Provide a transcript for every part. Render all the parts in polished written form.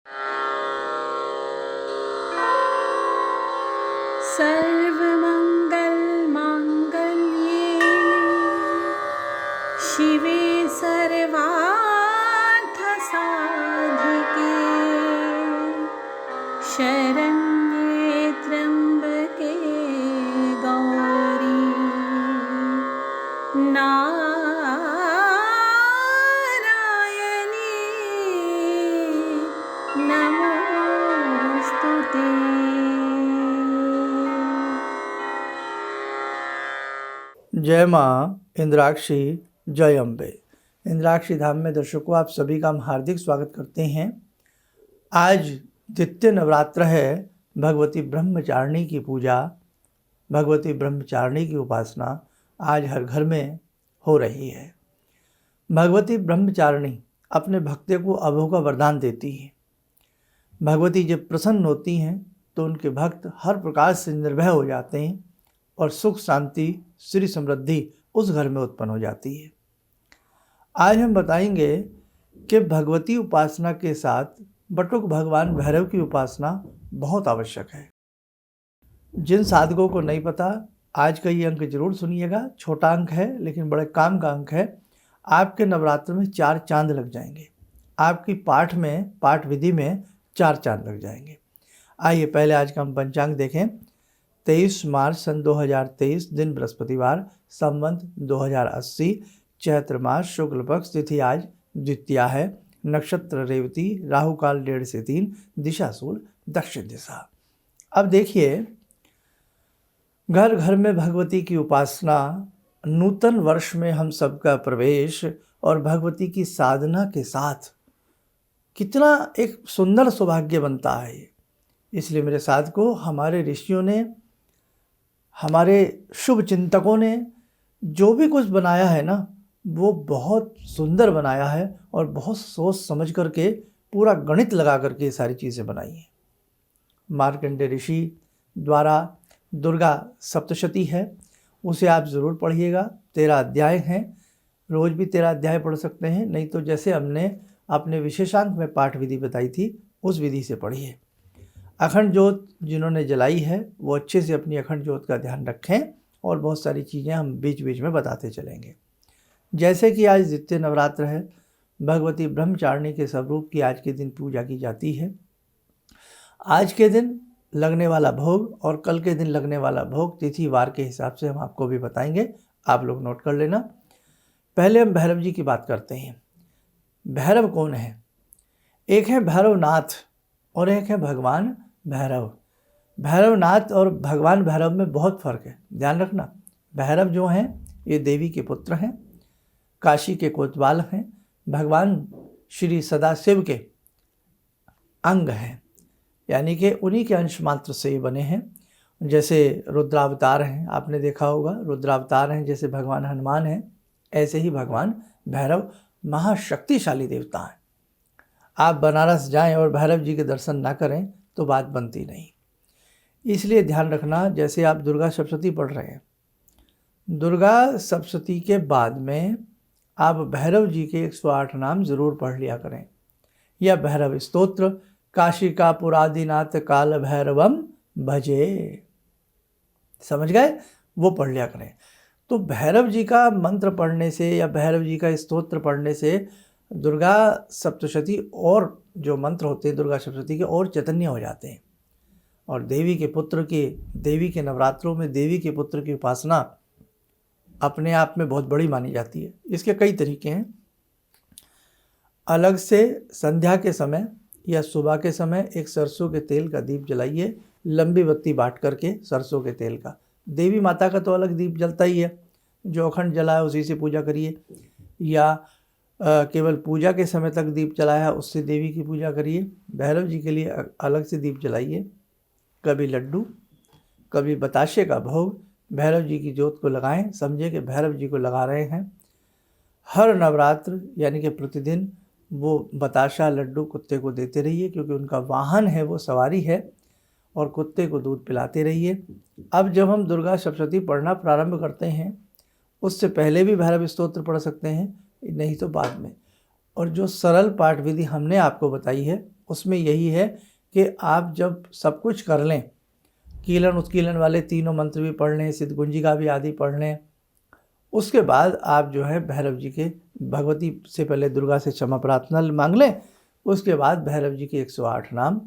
सर्वमङ्गलमाङ्गल्ये शिवे सर्वार्थसाधिके शरण्ये त्र्यम्बके गौरी नारायणी नमोस्तुते। जय माँ इंद्राक्षी, जय अम्बे। इंद्राक्षी धाम में दर्शकों आप सभी का हम हार्दिक स्वागत करते हैं। आज द्वितीय नवरात्र है। भगवती ब्रह्मचारिणी की पूजा, भगवती ब्रह्मचारिणी की उपासना आज हर घर में हो रही है। भगवती ब्रह्मचारिणी अपने भक्तों को अभय का वरदान देती है। भगवती जब प्रसन्न होती हैं तो उनके भक्त हर प्रकार से निर्भय हो जाते हैं और सुख शांति श्री समृद्धि उस घर में उत्पन्न हो जाती है। आज हम बताएंगे कि भगवती उपासना के साथ बटुक भगवान भैरव की उपासना बहुत आवश्यक है। जिन साधकों को नहीं पता, आज का ये अंक जरूर सुनिएगा। छोटा अंक है लेकिन बड़े काम का अंक है। आपके नवरात्र में 4 चांद लग जाएंगे। आपकी पाठ विधि में 4 चांद लग जाएंगे। आइए पहले आज का हम पंचांग देखें। 23 मार्च सन 2023, दिन बृहस्पतिवार, संवत 2080, चैत्र मास, शुक्ल पक्ष, तिथि आज द्वितीया है, नक्षत्र रेवती, राहु काल 1:30 से 3, दिशा सूल दक्षिण दिशा। अब देखिए, घर घर में भगवती की उपासना, नूतन वर्ष में हम सबका प्रवेश और भगवती की साधना के साथ कितना एक सुंदर सौभाग्य बनता है। इसलिए मेरे साधकों, हमारे ऋषियों ने, हमारे शुभ चिंतकों ने जो भी कुछ बनाया है ना, वो बहुत सुंदर बनाया है और बहुत सोच समझ करके, पूरा गणित लगा करके ये सारी चीज़ें बनाई हैं। मार्कंडेय ऋषि द्वारा दुर्गा सप्तशती है, उसे आप ज़रूर पढ़िएगा। 13 अध्याय हैं, रोज़ भी 13 अध्याय पढ़ सकते हैं, नहीं तो जैसे हमने अपने विशेषांक में पाठ विधि बताई थी उस विधि से पढ़िए। अखंड ज्योत जिन्होंने जलाई है वो अच्छे से अपनी अखंड ज्योत का ध्यान रखें और बहुत सारी चीज़ें हम बीच बीच में बताते चलेंगे। जैसे कि आज द्वितीय नवरात्र है, भगवती ब्रह्मचारिणी के स्वरूप की आज के दिन पूजा की जाती है। आज के दिन लगने वाला भोग और कल के दिन लगने वाला भोग तिथि वार के हिसाब से हम आपको भी बताएंगे, आप लोग नोट कर लेना। पहले हम भैरव जी की बात करते हैं। भैरव कौन है? एक है भैरवनाथ और एक है भगवान भैरव। भैरवनाथ और भगवान भैरव में बहुत फर्क है, ध्यान रखना। भैरव जो हैं ये देवी के पुत्र हैं, काशी के कोतवाल हैं, भगवान श्री सदाशिव के अंग हैं, यानी कि उन्हीं के अंश मात्र से ये बने हैं। जैसे रुद्रावतार हैं, आपने देखा होगा, रुद्रावतार हैं जैसे भगवान हनुमान हैं, ऐसे ही भगवान भैरव महाशक्तिशाली देवता हैं। आप बनारस जाएं और भैरव जी के दर्शन ना करें तो बात बनती नहीं। इसलिए ध्यान रखना, जैसे आप दुर्गा सप्तशती पढ़ रहे हैं, दुर्गा सप्तशती के बाद में आप भैरव जी के 108 नाम ज़रूर पढ़ लिया करें, या भैरव स्तोत्र, काशी का पुरादिनाथ काल भैरवम भजे, समझ गए, वो पढ़ लिया करें। तो भैरव जी का मंत्र पढ़ने से या भैरव जी का स्तोत्र पढ़ने से दुर्गा सप्तशती और जो मंत्र होते हैं दुर्गा सप्तशती के और चैतन्य हो जाते हैं। और देवी के नवरात्रों में देवी के पुत्र की उपासना अपने आप में बहुत बड़ी मानी जाती है। इसके कई तरीके हैं। अलग से संध्या के समय या सुबह के समय एक सरसों के तेल का दीप जलाइए, लंबी बत्ती बांट करके सरसों के तेल का। देवी माता का तो अलग दीप जलता ही है, जो अखंड जला है उसी से पूजा करिए, या केवल पूजा के समय तक दीप जलाया है उससे देवी की पूजा करिए। भैरव जी के लिए अलग से दीप जलाइए। कभी लड्डू, कभी बताशे का भोग भैरव जी की ज्योत को लगाएं, समझे कि भैरव जी को लगा रहे हैं। हर नवरात्र यानी कि प्रतिदिन वो बताशा लड्डू कुत्ते को देते रहिए, क्योंकि उनका वाहन है, वो सवारी है, और कुत्ते को दूध पिलाते रहिए। अब जब हम दुर्गा सप्तशती पढ़ना प्रारंभ करते हैं, उससे पहले भी भैरव स्तोत्र पढ़ सकते हैं, नहीं तो बाद में। और जो सरल पाठ विधि हमने आपको बताई है उसमें यही है कि आप जब सब कुछ कर लें, कीलन उत्कीलन वाले तीनों मंत्र भी पढ़ लें, सिद्धगुंजिका भी आदि पढ़ लें, उसके बाद आप जो है भैरव जी के, भगवती से पहले दुर्गा से क्षमा प्रार्थना मांग लें, उसके बाद भैरव जी के 108 नाम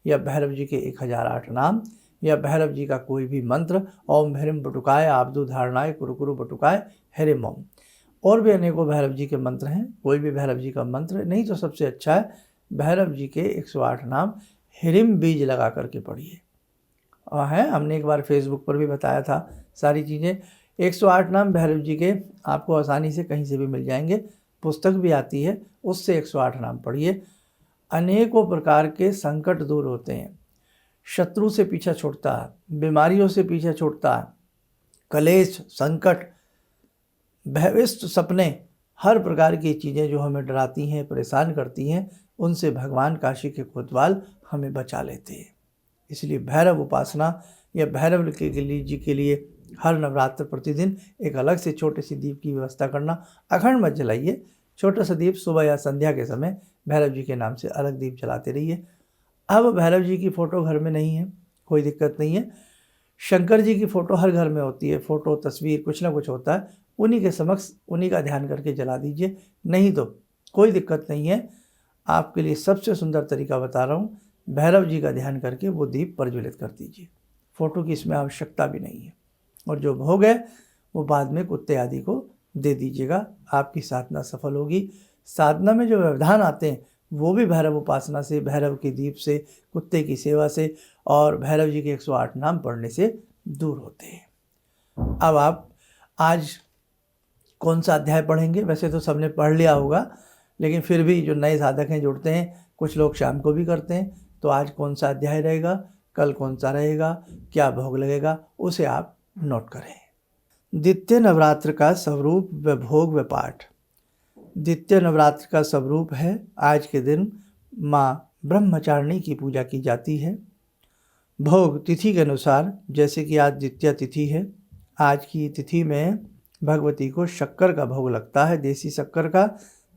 या भैरव जी के 1008 नाम या भैरव जी का कोई भी मंत्र, ओम ह्रीम बटुकाय आबदु धारणाय कुरकुरु बटुकाय हरिम ओम, और भी अनेकों भैरव जी के मंत्र हैं, कोई भी भैरव जी का मंत्र, नहीं तो सबसे अच्छा है भैरव जी के 108 नाम ह्रीम बीज लगा करके पढ़िए। और है, हमने एक बार फेसबुक पर भी बताया था सारी चीज़ें। 108 नाम भैरव जी के आपको आसानी से कहीं से भी मिल जाएंगे, पुस्तक भी आती है, उससे 108 नाम पढ़िए। अनेकों प्रकार के संकट दूर होते हैं, शत्रु से पीछा छूटता है, बीमारियों से पीछा छूटता है, कलेश, संकट, भयविष्ट सपने, हर प्रकार की चीज़ें जो हमें डराती हैं, परेशान करती हैं, उनसे भगवान काशी के कोतवाल हमें बचा लेते हैं। इसलिए भैरव उपासना या भैरव जी के लिए हर नवरात्र प्रतिदिन एक अलग से छोटे से दीप की व्यवस्था करना, अखंड मत जलाइए, छोटा सा दीप सुबह या संध्या के समय भैरव जी के नाम से अलग दीप जलाते रहिए। अब भैरव जी की फ़ोटो घर में नहीं है, कोई दिक्कत नहीं है, शंकर जी की फ़ोटो हर घर में होती है, फ़ोटो तस्वीर कुछ ना कुछ होता है, उन्हीं के समक्ष उन्हीं का ध्यान करके जला दीजिए, नहीं तो कोई दिक्कत नहीं है। आपके लिए सबसे सुंदर तरीका बता रहा हूँ, भैरव जी का ध्यान करके वो दीप प्रज्वलित कर दीजिए, फ़ोटो की इसमें आवश्यकता भी नहीं है। और जो भोग है वो बाद में कुत्ते आदि को दे दीजिएगा, आपकी साधना सफल होगी। साधना में जो व्यवधान आते हैं वो भी भैरव उपासना से, भैरव के दीप से, कुत्ते की सेवा से और भैरव जी के 108 नाम पढ़ने से दूर होते हैं। अब आप आज कौन सा अध्याय पढ़ेंगे? वैसे तो सबने पढ़ लिया होगा, लेकिन फिर भी जो नए साधक हैं, जुड़ते हैं, कुछ लोग शाम को भी करते हैं, तो आज कौन सा अध्याय रहेगा, कल कौन सा रहेगा, क्या भोग लगेगा, उसे आप नोट करें। द्वितीय नवरात्र का स्वरूप व भोग व पाठ। द्वितीय नवरात्र का स्वरूप है, आज के दिन माँ ब्रह्मचारिणी की पूजा की जाती है। भोग तिथि के अनुसार, जैसे कि आज द्वितीय तिथि है, आज की तिथि में भगवती को शक्कर का भोग लगता है, देसी शक्कर का,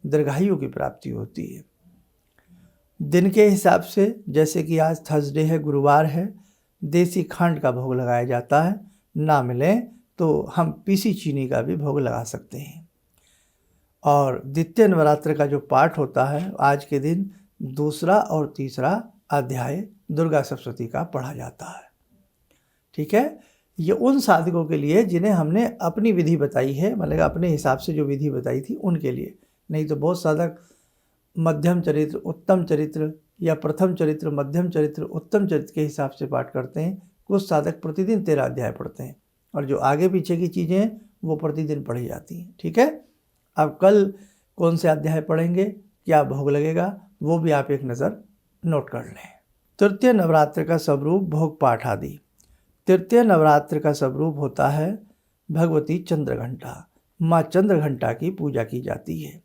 दीर्घायु की प्राप्ति होती है। दिन के हिसाब से, जैसे कि आज थर्सडे है, गुरुवार है, देसी खंड का भोग लगाया जाता है, ना मिले तो हम पीसी चीनी का भी भोग लगा सकते हैं। और द्वितीय नवरात्र का जो पाठ होता है, आज के दिन दूसरा और तीसरा अध्याय दुर्गा सप्तशती का पढ़ा जाता है। ठीक है, ये उन साधकों के लिए जिन्हें हमने अपनी विधि बताई है, मतलब अपने हिसाब से जो विधि बताई थी उनके लिए, नहीं तो बहुत साधक मध्यम चरित्र, उत्तम चरित्र या प्रथम चरित्र, मध्यम चरित्र, उत्तम चरित्र के हिसाब से पाठ करते हैं। कुछ साधक प्रतिदिन 13 अध्याय पढ़ते हैं और जो आगे पीछे की चीज़ें हैं वो प्रतिदिन पढ़ी जाती हैं। ठीक है, अब कल कौन से अध्याय पढ़ेंगे, क्या भोग लगेगा, वो भी आप एक नज़र नोट कर लें। तृतीय नवरात्र का स्वरूप, भोग पाठ आदि। तृतीय नवरात्र का स्वरूप होता है भगवती चंद्रघंटा, माँ चंद्रघंटा की पूजा की जाती है।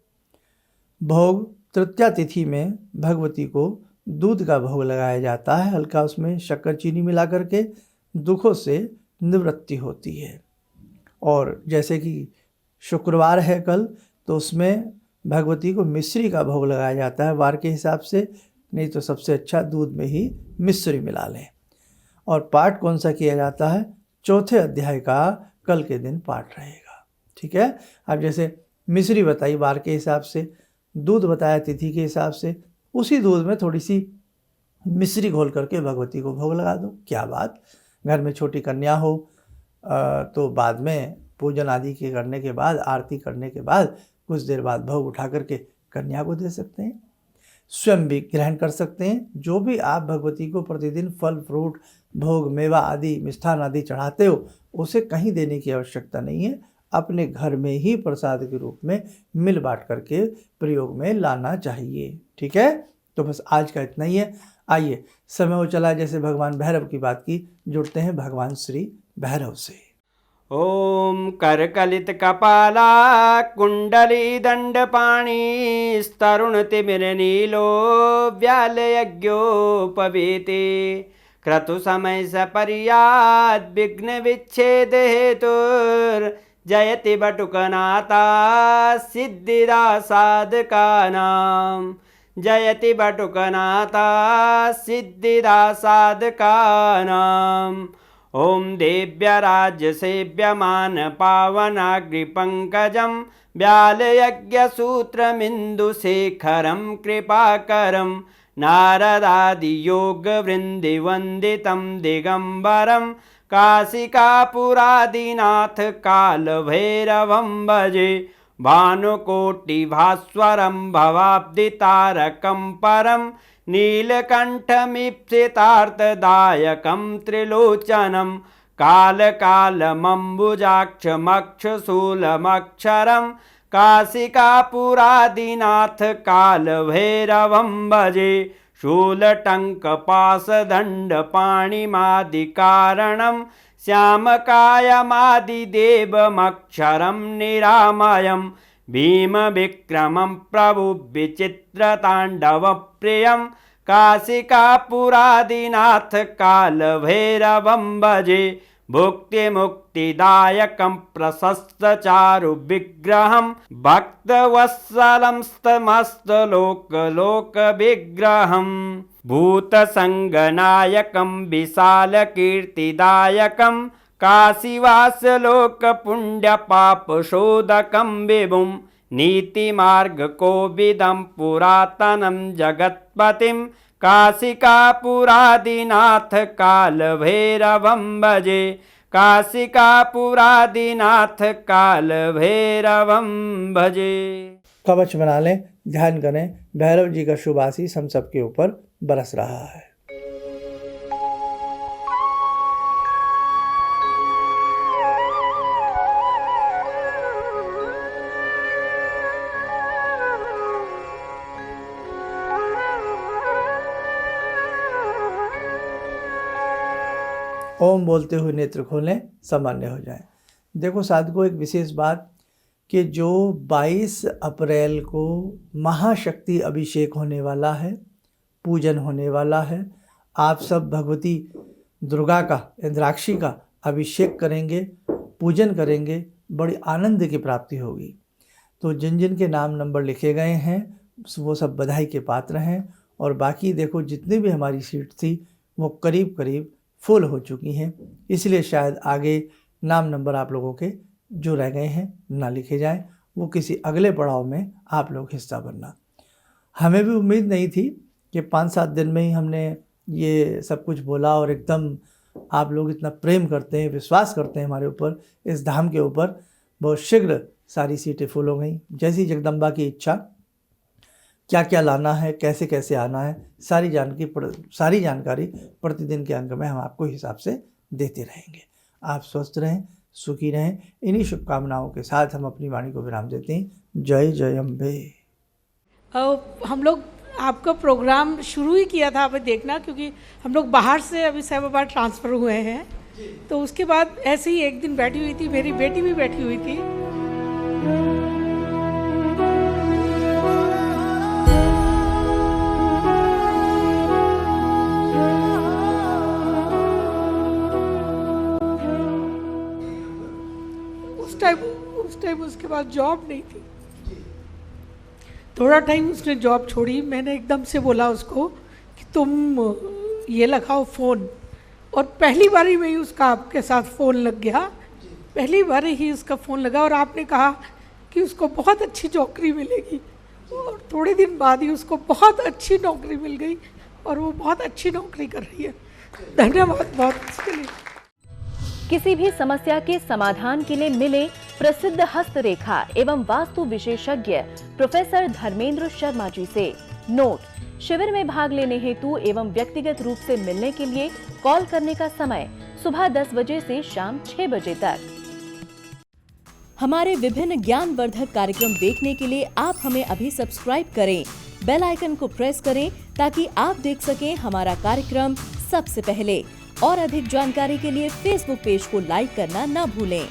भोग तृतीया तिथि में भगवती को दूध का भोग लगाया जाता है, हल्का उसमें शक्कर चीनी मिला करके, दुखों से निवृत्ति होती है। और जैसे कि शुक्रवार है कल, तो उसमें भगवती को मिश्री का भोग लगाया जाता है वार के हिसाब से, नहीं तो सबसे अच्छा दूध में ही मिश्री मिला लें। और पाठ कौन सा किया जाता है, चौथे अध्याय का कल के दिन पाठ रहेगा। ठीक है, अब जैसे मिश्री बताई वार के हिसाब से, दूध बताया तिथि के हिसाब से, उसी दूध में थोड़ी सी मिश्री घोल करके भगवती को भोग लगा दो। क्या बात, घर में छोटी कन्या हो तो बाद में पूजन आदि के करने के बाद, आरती करने के बाद कुछ देर बाद भोग उठा करके कन्या को दे सकते हैं, स्वयं भी ग्रहण कर सकते हैं। जो भी आप भगवती को प्रतिदिन फल फ्रूट भोग मेवा आदि मिष्ठान आदि चढ़ाते हो, उसे कहीं देने की आवश्यकता नहीं है, अपने घर में ही प्रसाद के रूप में मिल बांट करके प्रयोग में लाना चाहिए। ठीक है, तो बस आज का इतना ही है। आइए, समय हो चला जैसे भगवान भैरव की बात की, जुड़ते हैं भगवान श्री भैरव से। ओम करकलित कपाला कुंडली दंडपाणी स्तरुण तिमिर नीलो व्याल यज्ञोपवीते क्रतु समय सपर्याद विघ्न विच्छेद हेतुर जयति बटुकनाथा सिद्धिदा साधकानां जयति बटुकनाथा सिद्धिदा साधकानाम् ॐ देव्यराज्यसेव्यमान पावनाग्रिपङ्कजं व्यालयज्ञसूत्रमिन्दुशेखरं कृपाकरं नारदादियोगवृन्दिवन्दितं दिगम्बरं काशिकापुरादिनाथ कालभैरवं भजे भानुकोटिभास्वरं भवाब्दितारकं परं नीलकण्ठमीप्सितार्थदायकं त्रिलोचनं कालकालमम्बुजाक्षमक्षशूलमक्षरं काशिकापुरादिनाथ कालभैरवं भजे शूलटङ्कपाशदण्डपाणिमादिकारणं श्यामकायमादिदेवमक्षरं निरामयं भीमविक्रमं प्रभुविचित्रताण्डवप्रियं काशिकापुरादिनाथ कालभैरवं भजे भुक्तिमुक्तिदायकं प्रशस्तचारुविग्रहं भक्तवत्सलं समस्तलोकविग्रहं भूतसङ्गनायकं विशालकीर्तिदायकं काशीवासलोकपुण्यपापशोधकं विभुं नीतिमार्गकोविदं पुरातनं जगत्पतिं काशिकापुरादिनाथ कालभैरवं भजे काशिकापुरादिनाथ कालभैरवं भजे। कवच बना लें, ध्यान करें, भैरव जी का शुभ आशीष हम सबके ऊपर बरस रहा है। ओम बोलते हुए नेत्र खोलें, सामान्य हो जाएं। देखो साधकों, एक विशेष बात कि जो 22 अप्रैल को महाशक्ति अभिषेक होने वाला है, पूजन होने वाला है, आप सब भगवती दुर्गा का, इंद्राक्षी का अभिषेक करेंगे, पूजन करेंगे, बड़ी आनंद की प्राप्ति होगी। तो जिन जिन के नाम नंबर लिखे गए हैं वो सब बधाई के पात्र हैं। और बाकी देखो जितनी भी हमारी सीट थी वो करीब करीब फुल हो चुकी हैं, इसलिए शायद आगे नाम नंबर आप लोगों के जो रह गए हैं ना लिखे जाएं, वो किसी अगले पड़ाव में आप लोग हिस्सा बनना। हमें भी उम्मीद नहीं थी कि 5-7 दिन में ही हमने ये सब कुछ बोला और एकदम आप लोग इतना प्रेम करते हैं, विश्वास करते हैं हमारे ऊपर, इस धाम के ऊपर। बहुत शीघ्र सारी सीटें फुल हो गई। जैसी जगदम्बा की इच्छा, क्या क्या लाना है, कैसे कैसे आना है, सारी जानकारी प्रतिदिन के अंक में हम आपको हिसाब से देते रहेंगे। आप स्वस्थ रहें, सुखी रहें। इन्हीं शुभकामनाओं के साथ हम अपनी वाणी को विराम देते हैं। जय जय अम्बे। हम लोग आपका प्रोग्राम शुरू ही किया था, आप देखना, क्योंकि हम लोग बाहर से अभी साहिबाबाद ट्रांसफ़र हुए हैं, तो उसके बाद ऐसे ही एक दिन बैठी हुई थी, मेरी बेटी भी बैठी हुई थी। उस टाइम उसके बाद जॉब नहीं थी। थोड़ा टाइम उसने जॉब छोड़ी। मैंने एकदम से बोला उसको कि तुम ये लगाओ फ़ोन, और पहली बारी में ही उसका आपके साथ फ़ोन लग गया। पहली बार ही उसका फ़ोन लगा और आपने कहा कि उसको बहुत अच्छी नौकरी मिलेगी, और थोड़े दिन बाद ही उसको बहुत अच्छी नौकरी मिल गई और वो बहुत अच्छी नौकरी कर रही है। धन्यवाद बहुत इसके लिए। किसी भी समस्या के समाधान के लिए मिले प्रसिद्ध हस्तरेखा एवं वास्तु विशेषज्ञ प्रोफेसर धर्मेंद्र शर्मा जी से। नोट: शिविर में भाग लेने हेतु एवं व्यक्तिगत रूप से मिलने के लिए कॉल करने का समय सुबह 10 बजे से शाम 6 बजे तक। हमारे विभिन्न ज्ञानवर्धक कार्यक्रम देखने के लिए आप हमें अभी सब्सक्राइब करें, बेल आइकन को प्रेस करें ताकि आप देख सकें हमारा कार्यक्रम सबसे पहले। और अधिक जानकारी के लिए फेसबुक पेज को लाइक करना न भूलें।